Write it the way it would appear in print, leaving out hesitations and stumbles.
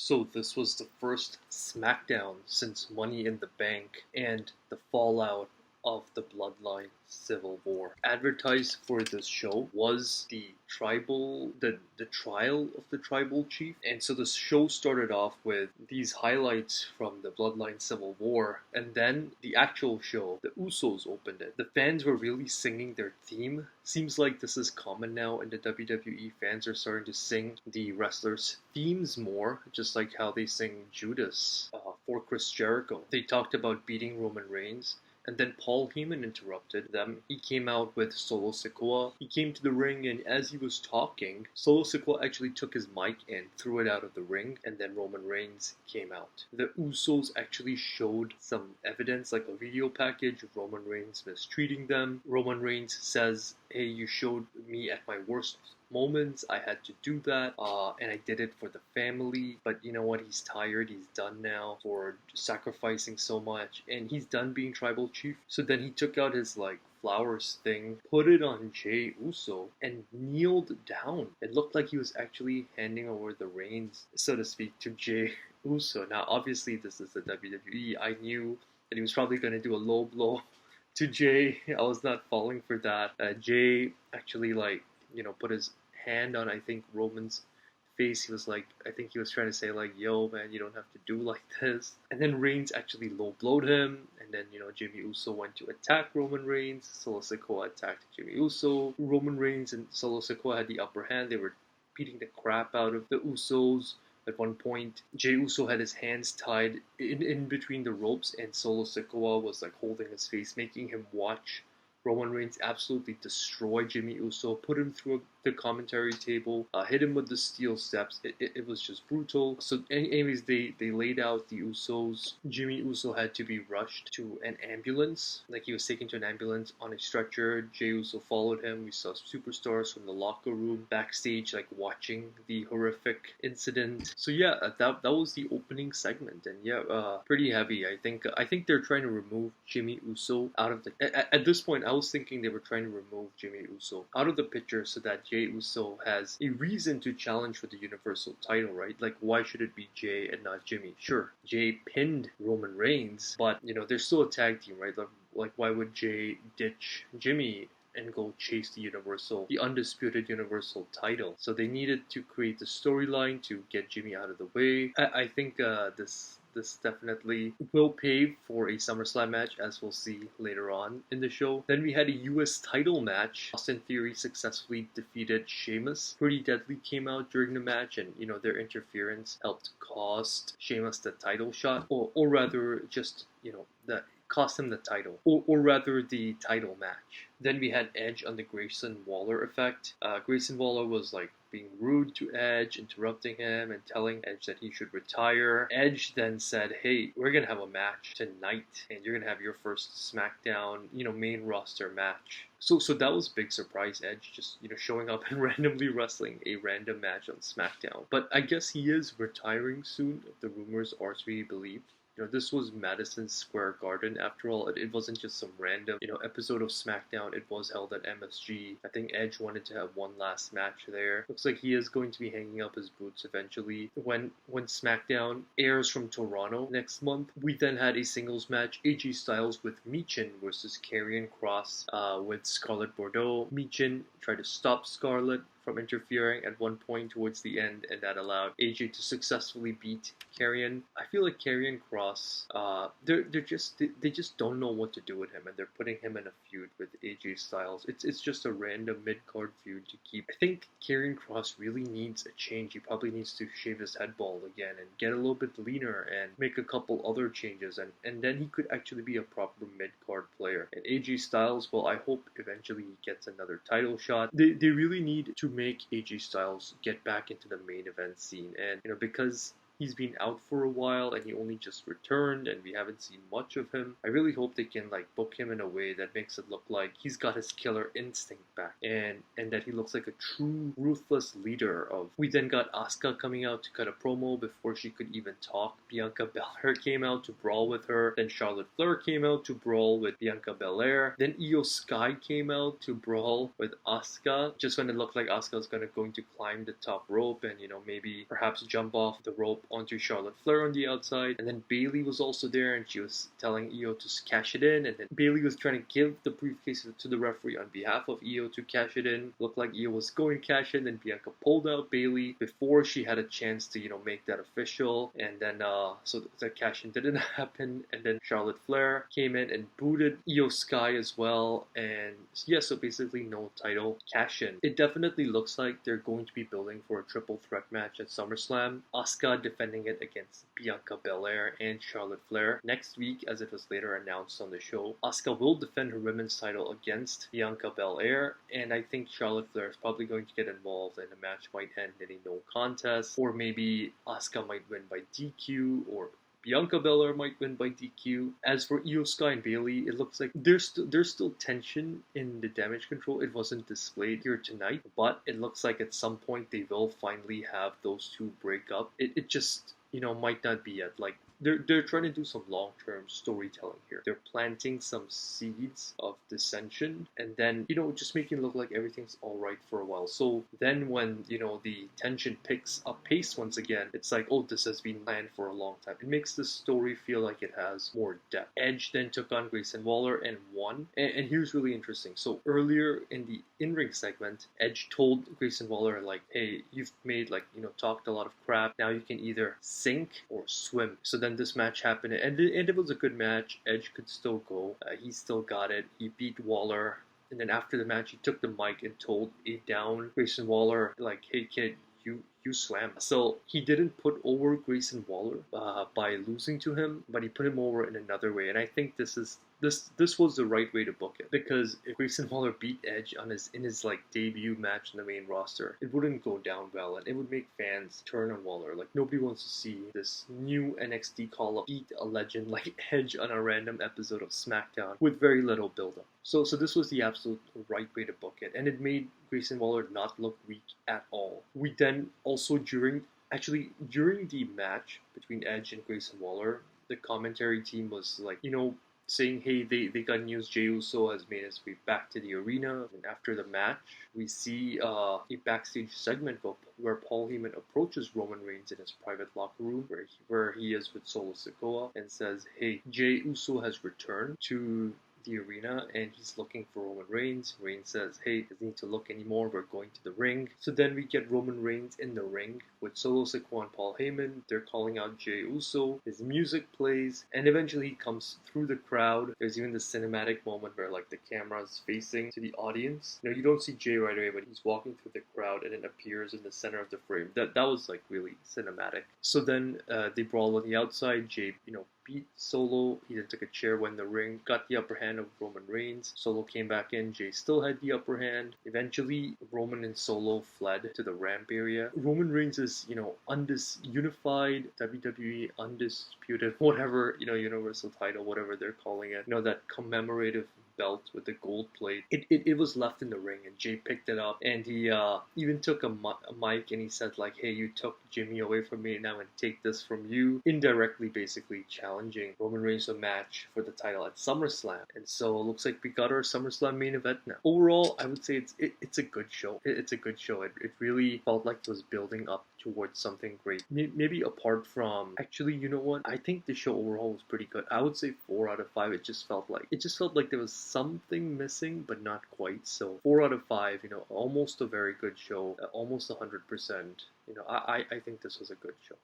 So this was the first SmackDown since Money in the Bank and the fallout of the Bloodline Civil War. Advertised for this show was the trial of the tribal chief. And so the show started off with these highlights from the Bloodline Civil War, and then the actual show, the Usos opened it. The fans were really singing their theme. Seems like this is common now in the WWE. Fans are starting to sing the wrestlers' themes more, just like how they sing Judas for Chris Jericho. They talked about beating Roman Reigns. And then Paul Heyman interrupted them. He came out with Solo Sikoa. He came to the ring, and as he was talking, Solo Sikoa actually took his mic and threw it out of the ring, and then Roman Reigns came out. The Usos actually showed some evidence, like a video package of Roman Reigns mistreating them. Roman Reigns says, "Hey, you showed me at my worst moments. I had to do that, and I did it for the family. But you know what? He's tired. He's done now for sacrificing so much, and he's done being tribal chief." So then he took out his flowers thing, put it on Jey Uso, and kneeled down. It looked like he was actually handing over the reins, so to speak, to Jey Uso. Now, obviously, this is the WWE. I knew that he was probably going to do a low blow to Jey. I was not falling for that. Jey actually put his hand on, I think, Roman's face. He was I think he was trying to say yo man, you don't have to do like this. And then Reigns actually low blowed him, and then Jimmy Uso went to attack Roman Reigns. Solo Sikoa attacked Jimmy Uso. Roman Reigns and Solo Sikoa had the upper hand. They were beating the crap out of the Usos. At one point, Jey Uso had his hands tied in between the ropes, and Solo Sikoa was holding his face, making him watch Roman Reigns absolutely destroy Jimmy Uso, put him through the commentary table, hit him with the steel steps. It was just brutal. So anyways, they laid out the Usos. Jimmy Uso had to be rushed to an ambulance. He was taken to an ambulance on a stretcher. Jey Uso followed him. We saw superstars from the locker room backstage watching the horrific incident. So yeah, that was the opening segment, and yeah, pretty heavy. I think they're trying to remove Jimmy Uso out of the at this point. I was thinking they were trying to remove Jimmy Uso out of the picture so that Jey Uso has a reason to challenge for the Universal title, right? Why should it be Jey and not Jimmy? Sure, Jey pinned Roman Reigns, but they're still a tag team, right? Why would Jey ditch Jimmy and go chase the undisputed Universal title? So they needed to create the storyline to get Jimmy out of the way. I think this definitely will pave for a SummerSlam match, as we'll see later on in the show. Then we had a US title match. Austin Theory successfully defeated Sheamus. Pretty Deadly came out during the match, and their interference helped cost Sheamus the title shot, or rather just that cost him the title, or rather the title match. Then we had Edge on the Grayson Waller effect. Grayson Waller was being rude to Edge, interrupting him and telling Edge that he should retire. Edge then said, "Hey, we're gonna have a match tonight, and you're gonna have your first SmackDown, main roster match." So that was a big surprise. Edge just showing up and randomly wrestling a random match on SmackDown. But I guess he is retiring soon, if the rumors are to be believed. This was Madison Square Garden. After all, it wasn't just some random, episode of SmackDown. It was held at MSG. I think Edge wanted to have one last match there. Looks like he is going to be hanging up his boots eventually. When SmackDown airs from Toronto next month, we then had a singles match. AJ Styles with Michin versus Karrion Kross with Scarlett Bordeaux. Michin tried to stop Scarlett from interfering at one point towards the end, and that allowed AJ to successfully beat Karrion. I feel like Karrion Kross, they just don't know what to do with him, and they're putting him in a feud with AJ Styles. It's just a random mid-card feud to keep. I think Karrion Kross really needs a change. He probably needs to shave his head bald again and get a little bit leaner and make a couple other changes, and then he could actually be a proper mid-card player. And AJ Styles, well, I hope eventually he gets another title shot. They really need to make AJ Styles get back into the main event scene, and because he's been out for a while and he only just returned and we haven't seen much of him. I really hope they can book him in a way that makes it look like he's got his killer instinct back, and that he looks like a true ruthless leader. We then got Asuka coming out to cut a promo before she could even talk. Bianca Belair came out to brawl with her. Then Charlotte Flair came out to brawl with Bianca Belair. Then Io Sky came out to brawl with Asuka, just when it looked like Asuka was going to climb the top rope and maybe perhaps jump off the rope onto Charlotte Flair on the outside, and then Bayley was also there, and she was telling Io to cash it in, and then Bayley was trying to give the briefcase to the referee on behalf of Io to cash it in. Looked like Io was going to cash in, and Bianca pulled out Bayley before she had a chance to make that official, and then so the cash in didn't happen, and then Charlotte Flair came in and booted Io Sky as well, and yeah, so basically no title cash in. It definitely looks like they're going to be building for a triple threat match at SummerSlam. Asuka defending it against Bianca Belair and Charlotte Flair. Next week, as it was later announced on the show, Asuka will defend her women's title against Bianca Belair, and I think Charlotte Flair is probably going to get involved, and the match might end in a no contest, or maybe Asuka might win by DQ, or Bianca Belair might win by DQ. As for Io Sky and Bayley, it looks like there's still tension in the damage control. It wasn't displayed here tonight, but it looks like at some point they will finally have those two break up. It just might not be yet. Like they're trying to do some long-term storytelling here. They're planting some seeds of dissension, and then just making it look like everything's all right for a while. So then when the tension picks up pace once again, it's like, oh, this has been planned for a long time. It makes the story feel like it has more depth. Edge then took on Grayson Waller and won. And here's really interesting. So earlier in the in-ring segment, Edge told Grayson Waller, like, hey, you've made talked a lot of crap. Now you can either sink or swim. So then this match happened, and it was a good match. Edge could still go. He still got it. He beat Waller. And then after the match, he took the mic and told a down Grayson Waller, like, hey kid, you swam. So he didn't put over Grayson Waller by losing to him, but he put him over in another way. And I think this was the right way to book it, because if Grayson Waller beat Edge in his debut match in the main roster, it wouldn't go down well, and it would make fans turn on Waller. Like, nobody wants to see this new NXT call-up beat a legend like Edge on a random episode of SmackDown with very little build-up. So this was the absolute right way to book it, and it made Grayson Waller not look weak at all. We then also during the match between Edge and Grayson Waller, the commentary team was like, saying, hey, they got news. Jey Uso has made his way back to the arena. And after the match, we see a backstage segment where Paul Heyman approaches Roman Reigns in his private locker room, where he is with Solo Sikoa, and says, hey, Jey Uso has returned to the arena and he's looking for Roman Reigns. Reigns says, hey, doesn't need to look anymore, we're going to the ring. So then we get Roman Reigns in the ring with Solo Sikoa and Paul Heyman. They're calling out Jey Uso. His music plays, and eventually he comes through the crowd. There's even this cinematic moment where the camera's facing to the audience. You don't see Jey right away, but he's walking through the crowd and it appears in the center of the frame. That was really cinematic. So then they brawl on the outside. Jey beat Solo. He then took a chair, went in the ring, got the upper hand of Roman Reigns. Solo came back in. Jey still had the upper hand. Eventually, Roman and Solo fled to the ramp area. Roman Reigns is, unified WWE, undisputed, whatever, universal title, whatever they're calling it. That commemorative belt with the gold plate. It was left in the ring, and Jey picked it up, and he even took a mic, and he said, like, hey, you took Jimmy away from me, now I'm going to take this from you, indirectly basically challenging Roman Reigns to a match for the title at SummerSlam. And so it looks like we got our SummerSlam main event now. Overall, I would say it's a good show. It's a good show. It really felt like it was building up towards something great. Maybe apart from, actually, you know what? I think the show overall was pretty good. I would say 4 out of 5. It just felt like there was something missing, but not quite. So 4 out of 5, almost a very good show, almost 100%. I think this was a good show.